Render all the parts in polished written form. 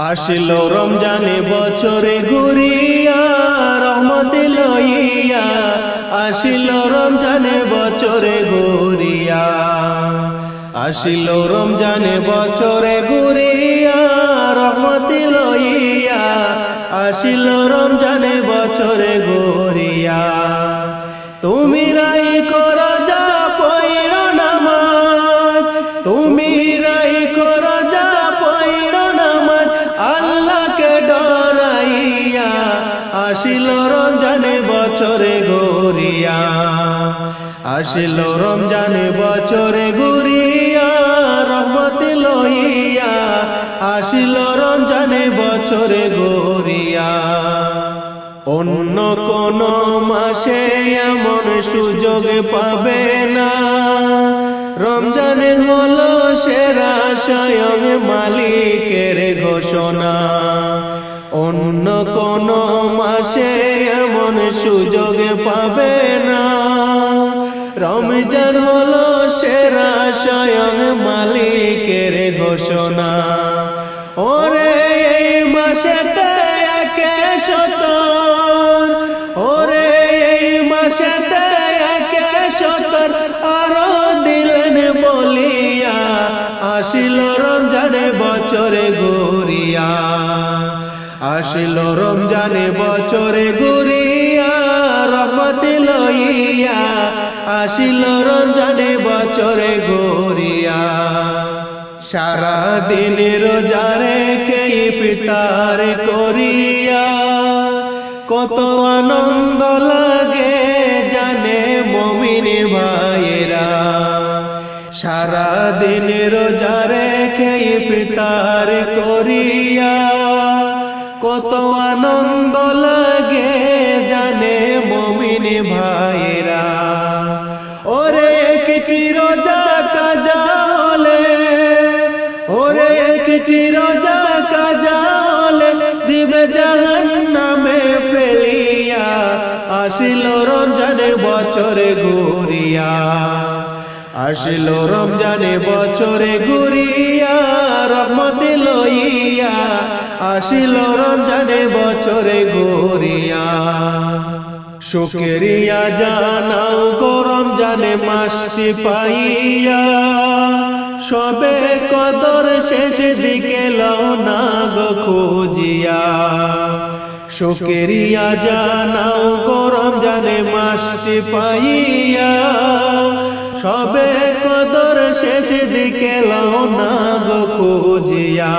আসিল রমজানে বছরে ঘুরিয়া রহমত লইয়া, আসিল রমজানে বছরে ঘুরিয়া, আসিল রমজানে বছরে ঘুরিয়া রহমত লইয়া, আসিল রমজানে বছরে ঘুরিয়া। তুমি রাই কর যা পয়র নামাজ, তুমি রাই কর যা পয়র নামাজ, আল্লাহকে ডরাইয়া, আসিল রমজানে বছরে ঘুরিয়া, আসিল রমজানে বছরে ঘুরিয়া রহমত লইয়া, আসিল রমজানে বছরে ঘুরিয়া। অন্য কোন মাসে এমন সুযোগ পাবে না, রমজানে হলো সেরা স্বয়ং মালিকের ঘোষণা। অন্য কোন মাসে এমন সুযোগ পাবে না, রমজান হলো সেরা স্বয়ং মালিকের ঘোষণা। ওরে এই মাসেতে একে সতর, ওরে এই মাসেতে একে সতর আরো দিলেন বলিয়া, আসিল রমজানে বছরে ঘুরিয়া, আসিল রমজানে বছরে ঘুরিয়া রহমত লইয়া, আসিল রমজানে বছরে ঘুরিয়া। সারা দিন রোজা রেখে ইফতার করিয়া কত আনন্দ লাগে জানে মুমিন ভাইরা। সারা দিন রোজা রেখে ইফতার করিয়া কত আনন্দ লাগে জানে মুমিন ভাইরা। ওরে একটি রোজা কাজা হলে, ওরে একটি রোজা কাজা হলে দিবে জাহান্নামে ফেলিয়া, আসিল রমজানে বছরে ঘুরিয়া, আসিল রমজানে বছরে ঘুরিয়া রহমত লইয়া, আসিল রমজানে বছরে ঘুরিয়া। শুকরিয়া জানাও গো রমজানে মাসটি পাইয়া, সবে কদর শেষ দিকে লও না গো খুঁজিয়া। শুকরিয়া জানাও গো রমজানে মাসটি পাইয়া, সবে কদর শেষ দিকে লও না গো খুঁজিয়া।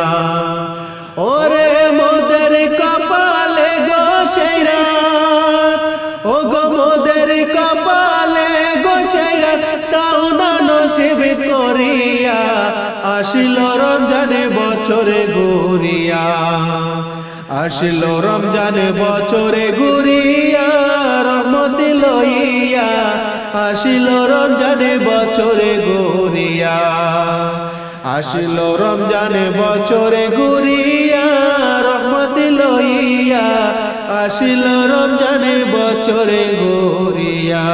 ওরে মোদের কপালে গো সেই রাত, ও গো মোদের কপালে গো সেই রাত, তাও না নসিব করিয়া, আসিল রমজানে বছরে ঘুরিয়া, আসিল রমজানে বছরে ঘুরিয়া রহমত লইয়া, আসিল রমজানে বছরে ঘুরিয়া, আসিল রমজানে বছরে ঘুরিয়া রহমত লইয়া, আসিল রমজানে বছরে ঘুরিয়া।